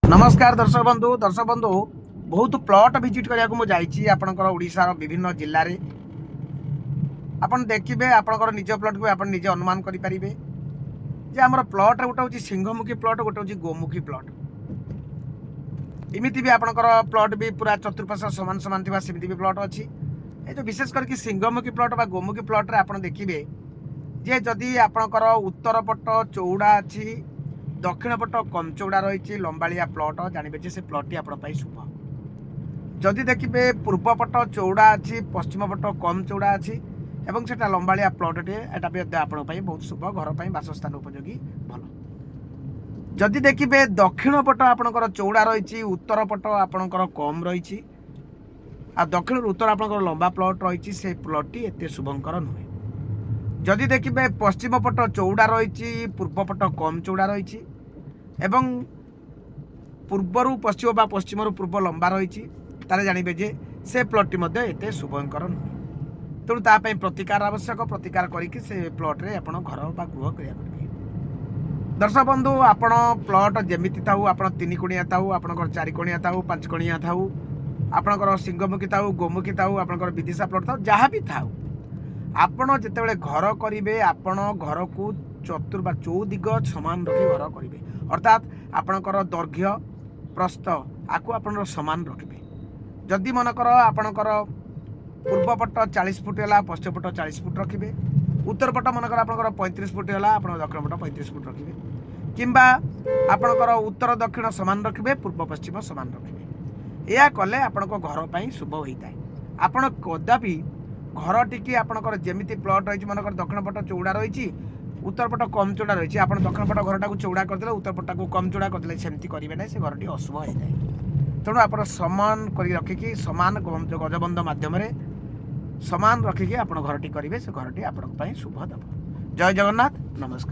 नमस्कार दर्शक बंधु बहुत प्लॉट विजिट करने को जाइए आपंकर ओडिशार विभिन्न जिले में आपन देखिए आपंकर निज प्लॉट को आप निजे अनुमान करेंगे जे आम प्लॉट गोटे हूँ सिंहमुखी प्लॉट गोटे हूँ गोमुखी प्लॉट इमिति भी आपंकर प्लॉट भी पूरा चतुर्पाश सामान सामान थी सेमती भी प्लॉट अच्छी ये जो विशेष करके सिंहमुखी प्लॉट बा गोमुखी प्लॉट रे आप देखिए जे जदि आपंकर उत्तर पट चौड़ा अच्छी दक्षिण पट कम चौड़ा रही लंबाड़िया प्लॉट जानवे से प्लॉट टी शुभ जदि देखिए पूर्व पट चौड़ा अच्छी पश्चिम पट कम चौड़ा अच्छी एवं से लंबाड़िया प्लॉट टे यहाँ बहुत शुभ घर पर बासस्थान उपयोगी भल जदि देखिए दक्षिण पट आपंकर चौड़ा रही उत्तर पट आपंकर कम रही दक्षिण उत्तर आपंकर लंबा प्लॉट रही से प्लॉट टी एत शुभंकर नुहे जदि देखिए पश्चिम पट चौड़ा रही पूर्व पट कम चौड़ा रही एवं पूर्वर पश्चिम बा पश्चिम पूर्व लंबा रही जानवे जे से प्लॉट एत शुभंकर नुहे तेणु तापाई प्रतिकार आवश्यक प्रतिकार करके से प्लॉट रे आपण घर बा गृह करेंगे। दर्शक बंधु आपण प्लॉट जमीती थाऊ आप 3 कोणिया थाऊ आपंकर 4 कोणिया थाऊ 5 कोणिया थाऊ आपंकर सिंहमुखी थाऊ गोमुखी थाऊ आपंकर विदिशा प्लॉट थाऊ जहाँ भी थाऊ आपण जितेबाला घर करेंगे आपण घर को चतुर्बा चौदिग समान रखी घर करेंगे अर्थात आपणकर दैर्घ्य प्रस्थ आपको आप समान रखिए जदि मनकर आपणकर पूर्व पट 40 फुट है पश्चिम पट 40 फुट रखिए उत्तर पट मनकर आपणकर 35 फुट है आप दक्षिण पट 35 फुट रखिए किंबा आपणकर उत्तर दक्षिण समान रखिए पूर्व पश्चिम समान रखिए यह कले आपण घर पर शुभ होता है। आपण कदापि घर टी आपंकर जमीती प्लॉट रही मनकर दक्षिण पट चौड़ा रही उत्तर पट कम चौड़ा रही आप दक्षिण पट घर टाक चौड़ा करदे उत्तर पट को कम चौड़ा करदे सेमती करेंगे ना से घर टी अशुभ होता है। तेणु आप समान कर रखिकी सामान गजबंध मध्यम सामान रखिकी आप घर टी करेंगे से घर टी आप शुभ दब। जय जगन्नाथ नमस्कार।